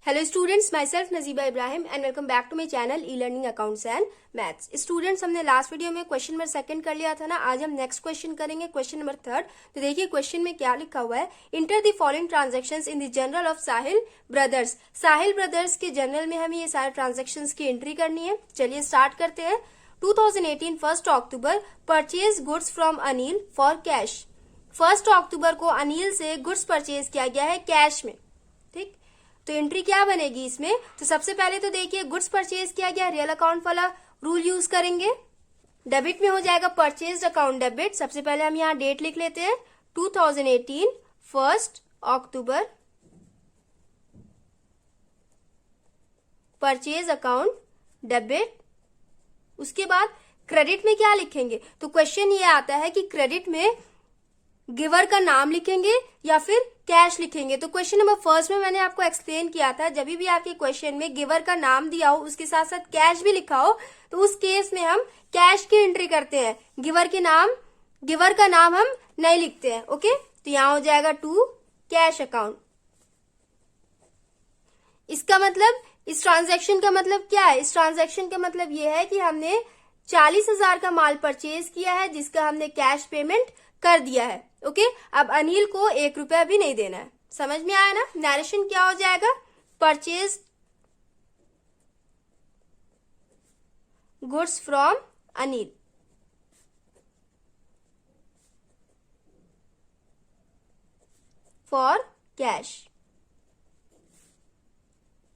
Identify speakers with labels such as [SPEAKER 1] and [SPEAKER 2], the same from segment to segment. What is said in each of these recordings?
[SPEAKER 1] Hello students, myself Najiba Ibrahim and welcome back to my channel e learning accounts and maths. Students, हमने last video में question number 2 कर लिया था ना। आज हम नेक्स्ट क्वेश्चन करेंगे, क्वेश्चन नंबर 3। तो देखिए क्वेश्चन में क्या लिखा हुआ है। Enter the following transactions in the journal of Sahil brothers. Sahil brothers के जर्नल में हमें ये सारे ट्रांजेक्शन्स की एंट्री करनी है। चलिए स्टार्ट करते हैं। 2018 1 October purchase goods from Anil for cash. 1 अक्टूबर को अनिल से गुड्स परचेज किया गया है कैश में। ठीक, तो एंट्री क्या बनेगी इसमें। तो सबसे पहले तो देखिए गुड्स परचेज किया गया, रियल अकाउंट वाला रूल यूज करेंगे। डेबिट में हो जाएगा परचेज अकाउंट डेबिट। सबसे पहले हम यहाँ डेट लिख लेते हैं 2018 1 अक्टूबर परचेज अकाउंट डेबिट। उसके बाद क्रेडिट में क्या लिखेंगे। तो क्वेश्चन ये आता है कि क्रेडिट में गिवर का नाम लिखेंगे या फिर कैश लिखेंगे। तो क्वेश्चन नंबर 1 में मैंने आपको एक्सप्लेन किया था, जब भी आपके क्वेश्चन में गिवर का नाम दिया हो उसके साथ साथ कैश भी लिखा हो तो उस केस में हम कैश की एंट्री करते हैं। गिवर का नाम हम नहीं लिखते हैं। ओके, तो यहां हो जाएगा टू कैश अकाउंट। इसका मतलब, इस ट्रांजैक्शन का मतलब क्या है। इस ट्रांजैक्शन का मतलब यह है कि हमने 40,000 का माल परचेज किया है जिसका हमने कैश पेमेंट कर दिया है। ओके, अब अनिल को 1 रुपया भी नहीं देना है। समझ में आया ना। नरेशन क्या हो जाएगा, purchase goods from Anil for cash.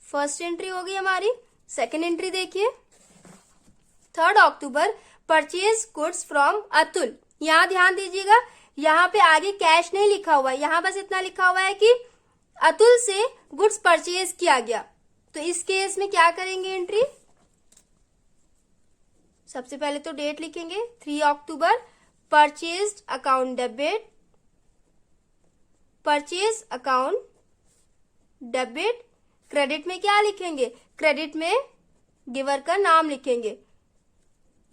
[SPEAKER 1] First entry हो गई हमारी। सेकेंड एंट्री देखिए 3 October purchase goods from Atul. यहां ध्यान दीजिएगा, यहां पे आगे कैश नहीं लिखा हुआ है, यहां बस इतना लिखा हुआ है कि अतुल से गुड्स परचेज किया गया। तो इस केस में क्या करेंगे एंट्री। सबसे पहले तो डेट लिखेंगे 3 October purchase account debit. Purchase account debit. Credit में क्या लिखेंगे, क्रेडिट में गिवर का नाम लिखेंगे।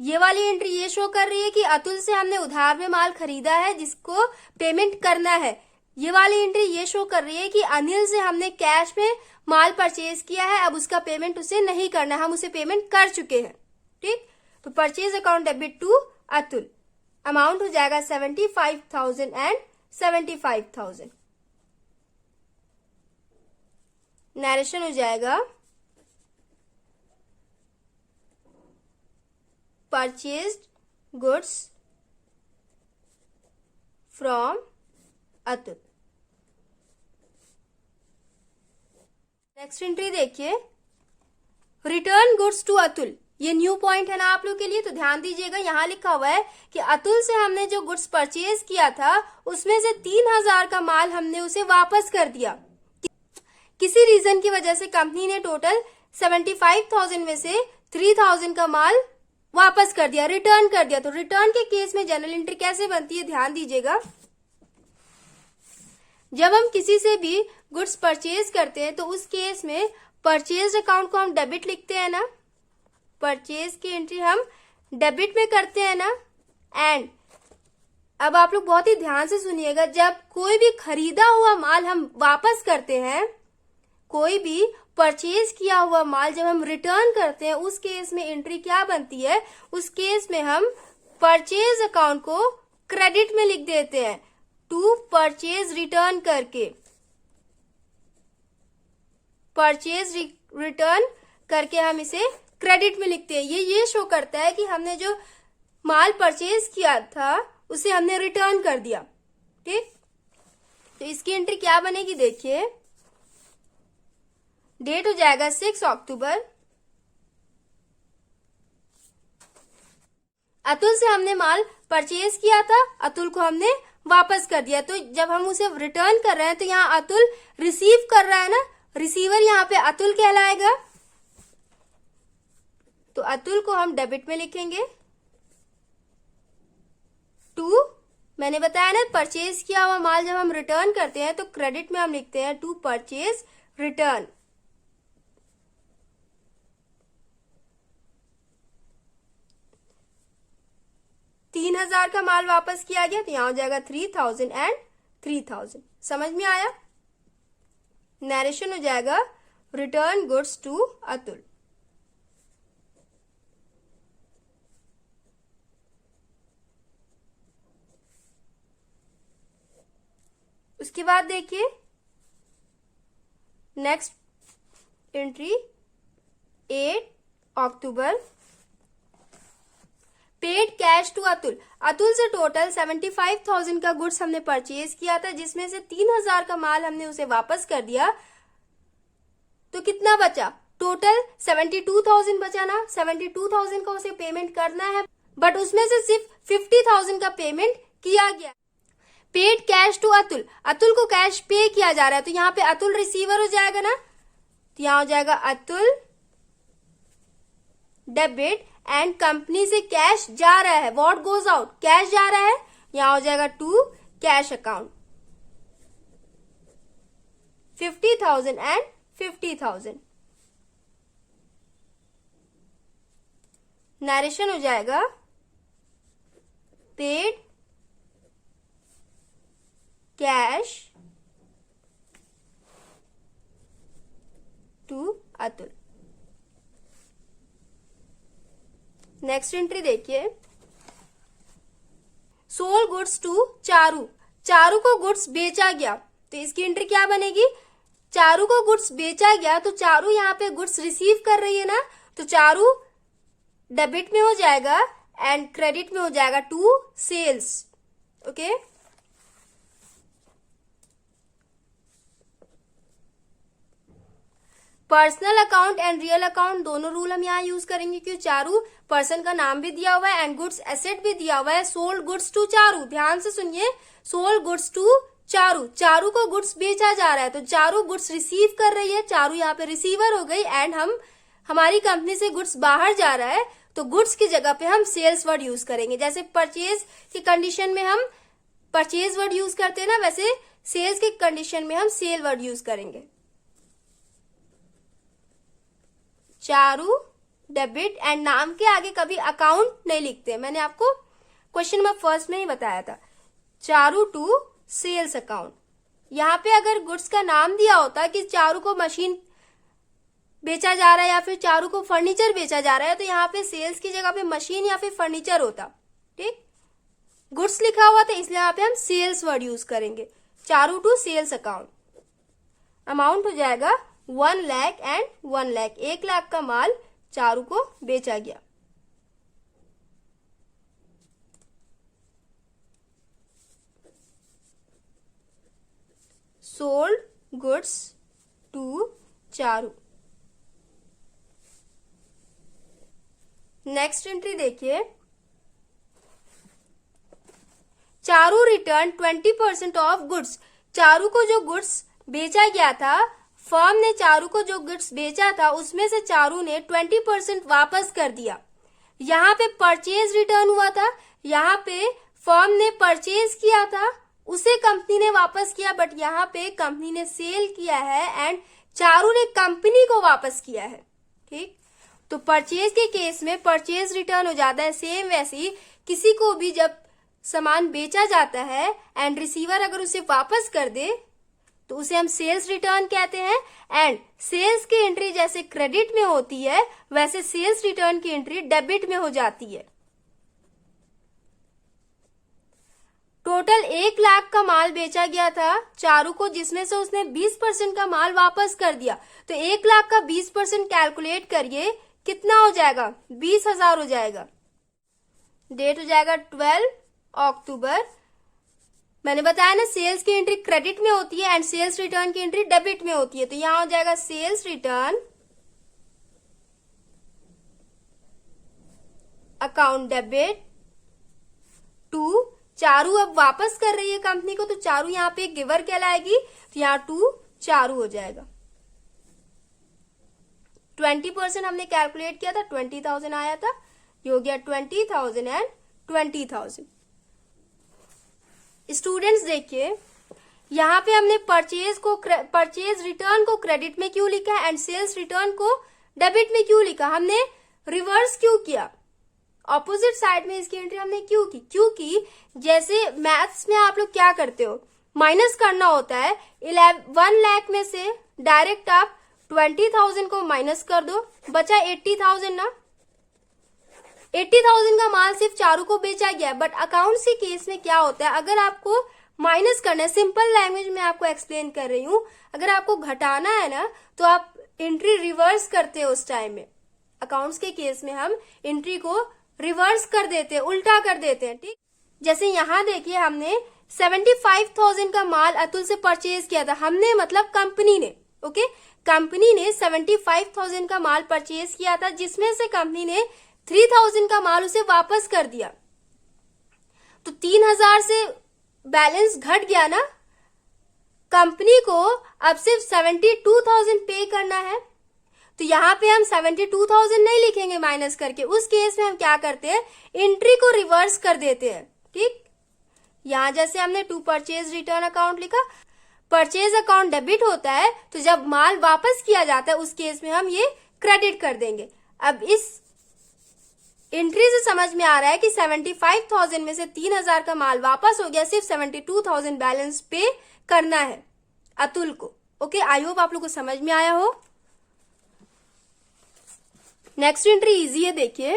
[SPEAKER 1] ये वाली एंट्री ये शो कर रही है कि अतुल से हमने उधार में माल खरीदा है जिसको पेमेंट करना है। ये वाली एंट्री ये शो कर रही है कि अनिल से हमने कैश में माल परचेज किया है, अब उसका पेमेंट उसे नहीं करना, हम उसे पेमेंट कर चुके हैं। ठीक, तो purchase account debit to Atul. Amount हो जाएगा 75,000 एंड 75,000। नरेशन हो जाएगा purchased goods from Atul. Next entry देखिए रिटर्न गुड्स टू अतुल। ये न्यू पॉइंट है ना आप लोग के लिए, तो ध्यान दीजिएगा। यहां लिखा हुआ है कि अतुल से हमने जो गुड्स परचेज किया था उसमें से 3,000 का माल हमने उसे वापस कर दिया। किसी रीजन की वजह से कंपनी ने टोटल 75,000 में से 3,000 का माल वापस कर दिया, रिटर्न कर दिया। तो रिटर्न के केस में जनरल एंट्री कैसे बनती है, ध्यान दीजिएगा। जब हम किसी से भी गुड्स परचेज करते हैं तो उस केस में परचेज अकाउंट को हम डेबिट लिखते हैं ना, परचेज की एंट्री हम डेबिट में करते हैं ना। एंड अब आप लोग बहुत ही ध्यान से सुनिएगा, जब कोई भी खरीदा हुआ माल हम वापस करते हैं, कोई भी परचेज किया हुआ माल जब हम रिटर्न करते हैं उस केस में एंट्री क्या बनती है, उस केस में हम परचेज अकाउंट को क्रेडिट में लिख देते हैं टू परचेज रिटर्न करके। परचेज रिटर्न करके हम इसे क्रेडिट में लिखते हैं। ये शो करता है कि हमने जो माल परचेज किया था उसे हमने रिटर्न कर दिया। ठीक, तो इसकी एंट्री क्या बनेगी देखिए। डेट हो जाएगा 6 अक्टूबर। अतुल से हमने माल परचेज किया था, अतुल को हमने वापस कर दिया। तो जब हम उसे रिटर्न कर रहे हैं तो यहाँ अतुल रिसीव कर रहा है ना, रिसीवर यहाँ पे अतुल कहलाएगा। तो अतुल को हम डेबिट में लिखेंगे टू, मैंने बताया ना परचेज किया हुआ माल जब हम रिटर्न करते हैं तो क्रेडिट में हम लिखते हैं टू परचेज रिटर्न। $3,000 का माल वापस किया गया तो यहां हो जाएगा 3,000 एंड 3,000। समझ में आया। नरेशन हो जाएगा रिटर्न गुड्स टू अतुल। उसके बाद देखिए next entry 8 October, paid cash to Atul. Atul से टोटल 75,000 का गुड्स हमने परचेज किया था, जिसमें से 3,000 का माल हमने उसे वापस कर दिया। तो कितना बचा? टोटल 72,000 बचा ना। 72,000 का उसे पेमेंट करना है, बट उसमें से सिर्फ 50,000 का पेमेंट किया गया। Paid cash to Atul, Atul को कैश पे किया जा रहा है, तो यहाँ पे अतुल रिसीवर हो जाएगा ना, तो यहाँ हो जाएगा अतुल डेबिट, एंड कंपनी से कैश जा रहा है, व्हाट गोज आउट, कैश जा रहा है, यहां हो जाएगा to cash account 50,000 and 50,000। Narration हो जाएगा paid cash to Atul. Next entry देखिए, sold goods to Charu, Charu को गुड्स बेचा गया, तो इसकी एंट्री क्या बनेगी? चारू को गुड्स बेचा गया, तो चारू यहाँ पे गुड्स रिसीव कर रही है ना, तो चारू डेबिट में हो जाएगा एंड क्रेडिट में हो जाएगा to sales. Okay, personal account and real account दोनों रूल हम यहाँ यूज करेंगे, क्योंकि चारू पर्सन का नाम भी दिया हुआ है एंड गुड्स एसेट भी दिया हुआ है। सोल्ड गुड्स टू चारू, ध्यान से सुनिए, sold goods to Charu, Charu को गुड्स बेचा जा रहा है, तो चारू गुड्स रिसीव कर रही है, चारू यहाँ पे रिसीवर हो गई, एंड हमारी कंपनी से गुड्स बाहर जा रहा है, तो गुड्स की जगह पे हम सेल्स वर्ड यूज करेंगे। जैसे परचेज की कंडीशन में हम परचेज वर्ड यूज करते हैं ना, वैसे सेल्स की कंडीशन में हम सेल वर्ड यूज करेंगे। चारू डेबिट, एंड नाम के आगे कभी अकाउंट नहीं लिखते, मैंने आपको क्वेश्चन नंबर फर्स्ट में ही बताया था। चारू टू सेल्स अकाउंट, यहाँ पे अगर गुड्स का नाम दिया होता कि चारू को मशीन बेचा जा रहा है या फिर चारू को फर्नीचर बेचा जा रहा है, तो यहाँ पे सेल्स की जगह पे मशीन या फिर फर्नीचर होता। ठीक, गुड्स लिखा हुआ था इसलिए यहाँ पे हम सेल्स वर्ड यूज करेंगे। Charu to sales account, amount हो जाएगा 1 लाख एंड 1 लाख, 1 लाख का माल चारू को बेचा गया। Sold goods to Charu. Next entry देखिए, Charu return 20% of goods, Charu को जो गुड्स बेचा गया था, फर्म ने चारू को जो गुड्स बेचा था उसमें से चारू ने 20% वापस कर दिया। यहाँ पे परचेज रिटर्न हुआ था, यहाँ पे फर्म ने परचेज किया था, उसे कंपनी ने वापस किया, बट यहाँ पे कंपनी ने सेल किया है एंड चारू ने कंपनी को वापस किया है। ठीक, तो परचेज के केस में परचेज रिटर्न हो जाता है। सेम वैसी किसी को भी जब सामान बेचा जाता है एंड रिसीवर अगर उसे वापस कर दे तो उसे हम सेल्स रिटर्न कहते हैं, एंड सेल्स की एंट्री जैसे क्रेडिट में होती है वैसे सेल्स रिटर्न की एंट्री डेबिट में हो जाती है। टोटल 1 लाख का माल बेचा गया था चारू को, जिसमें से उसने 20% का माल वापस कर दिया, तो 1 लाख का 20% कैलकुलेट करिए, कितना हो जाएगा? 20,000 हो जाएगा। डेट हो जाएगा 12 अक्टूबर। मैंने बताया ना सेल्स की एंट्री क्रेडिट में होती है एंड सेल्स रिटर्न की एंट्री डेबिट में होती है, तो यहां हो जाएगा sales return account debit to Charu. अब वापस कर रही है कंपनी को, तो चारू यहाँ पे गिवर कहलाएगी, तो यहाँ टू चारू हो जाएगा। 20% हमने कैलकुलेट किया था, 20,000 आया था, ये हो गया 20,000 एंड 20,000। स्टूडेंट्स देखिए, यहाँ पे हमने परचेज रिटर्न को क्रेडिट में क्यों लिखा है एंड सेल्स रिटर्न को डेबिट में क्यों लिखा? हमने रिवर्स क्यों किया? ऑपोजिट साइड में इसकी एंट्री हमने क्यों की? क्योंकि जैसे मैथ्स में आप लोग क्या करते हो, माइनस करना होता है, 1 लाख में से डायरेक्ट आप 20,000 को माइनस कर दो, बचा 80,000 ना। 80,000 का माल सिर्फ चारों को बेचा गया, बट अकाउंट्स के केस में क्या होता है, अगर आपको माइनस करना है, सिंपल लैंग्वेज में आपको एक्सप्लेन कर रही हूं, अगर आपको घटाना है ना तो आप एंट्री रिवर्स करते हो। उस टाइम में अकाउंट्स के केस में हम एंट्री को रिवर्स कर देते हैं, उल्टा कर देते हैं, ठीक। जैसे यहां देखिए, हमने 75,000 का माल अतुल से परचेज किया था, हमने मतलब कंपनी ने, ओके, कंपनी ने 75,000 का माल परचेज किया था, जिसमें से कंपनी ने 3,000 का माल उसे वापस कर दिया, तो 3,000 से बैलेंस घट गया ना। कंपनी को अब सिर्फ 72,000 पे करना है, तो यहां पे हम 72,000 नहीं लिखेंगे माइनस करके, उस केस में हम क्या करते हैं, एंट्री को रिवर्स कर देते हैं, ठीक। यहां जैसे हमने टू परचेज रिटर्न अकाउंट लिखा, परचेज अकाउंट डेबिट होता है, तो जब माल वापस किया जाता है उस केस में हम ये क्रेडिट कर देंगे। अब इस एंट्री से समझ में आ रहा है कि 75,000 में से 3,000 का माल वापस हो गया, सिर्फ 72,000 बैलेंस पे करना है अतुल को। ओके, आई होप आप लोग को समझ में आया हो। नेक्स्ट एंट्री इजी है, देखिए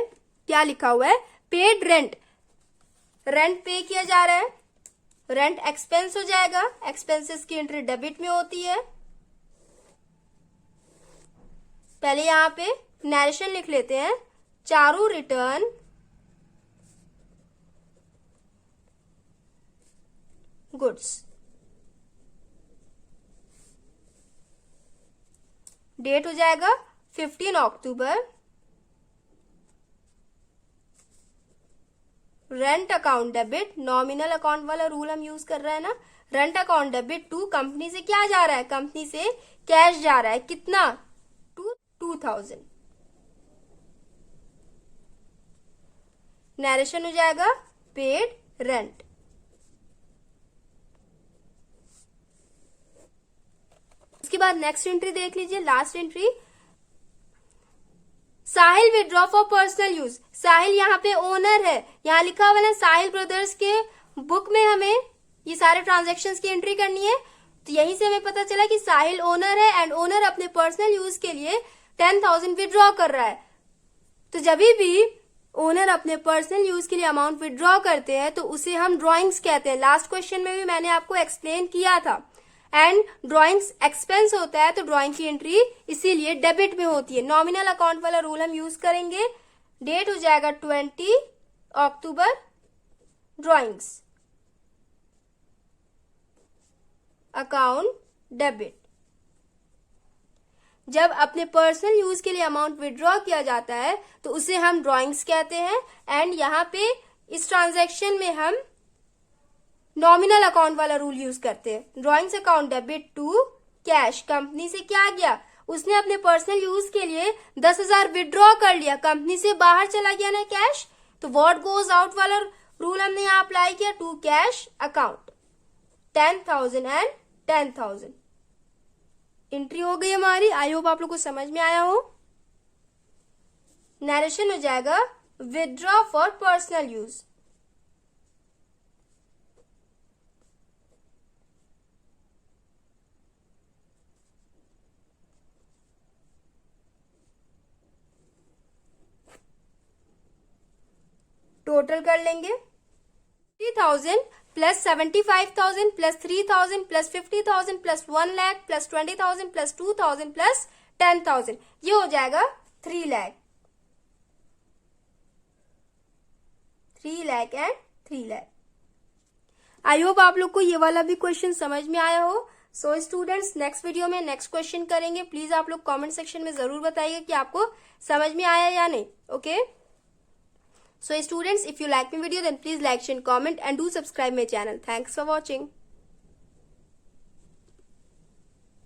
[SPEAKER 1] क्या लिखा हुआ है, पेड रेंट, रेंट पे किया जा रहा है, रेंट एक्सपेंस हो जाएगा, एक्सपेंसेस की एंट्री डेबिट में होती है। पहले यहां पे नरेशन लिख लेते हैं, चारू रिटर्न गुड्स, डेट हो जाएगा 15 October, rent account debit, nominal account वाला रूल हम यूज कर रहे हैं ना, rent account debit to, company से क्या जा रहा है, कंपनी से कैश जा रहा है, कितना, 2,000। नरेशन हो जाएगा पेड रेंट। उसके बाद नेक्स्ट एंट्री देख लीजिए, last entry, Sahil withdraw for personal use, Sahil यहाँ पे ओनर है, यहाँ लिखा हुआ है साहिल ब्रदर्स के बुक में हमें ये सारे ट्रांजैक्शंस की एंट्री करनी है, तो यहीं से हमें पता चला कि साहिल ओनर है एंड ओनर अपने पर्सनल यूज के लिए 10,000 विड्रॉ कर रहा है। तो जब भी ओनर अपने पर्सनल यूज के लिए अमाउंट विड्रॉ करते हैं तो उसे हम ड्रॉइंग्स कहते हैं। लास्ट क्वेश्चन में भी मैंने आपको एक्सप्लेन किया था। एंड ड्रॉइंग्स एक्सपेंस होता है, तो ड्रॉइंग की एंट्री इसीलिए डेबिट में होती है। नॉमिनल अकाउंट वाला रूल हम यूज करेंगे, डेट हो जाएगा 20 अक्टूबर, ड्रॉइंग्स अकाउंट डेबिट। जब अपने पर्सनल यूज के लिए अमाउंट विड्रॉ किया जाता है तो उसे हम ड्रॉइंग्स कहते हैं। एंड यहाँ पे इस ट्रांजैक्शन में हम नॉमिनल अकाउंट वाला रूल यूज करते हैं। Drawings account debit to cash, company से क्या गया, उसने अपने पर्सनल यूज के लिए 10,000 विड्रॉ कर लिया, कंपनी से बाहर चला गया ना कैश, तो व्हाट गोज आउट वाला रूल हमने यहाँ अप्लाई किया to cash account, 10,000 and 10,000 entry हो गई हमारी। आई होप आप लोग को समझ में आया हो। नरेशन हो जाएगा withdraw for personal use. Total कर लेंगे, 30,000 plus 75,000 plus 3,000 plus 50,000 plus 1 lakh plus 20,000 plus 2,000 plus 10,000, ये हो जाएगा 3 lakh. 3 lakh and 3 lakh. I hope आप लोग को ये वाला भी क्वेश्चन समझ में आया हो। सो स्टूडेंट्स, नेक्स्ट वीडियो में नेक्स्ट क्वेश्चन करेंगे। प्लीज आप लोग कमेंट सेक्शन में जरूर बताइए कि आपको समझ में आया या नहीं। Okay, so students, if you like my video then please like, share, comment and do subscribe my channel. Thanks for watching.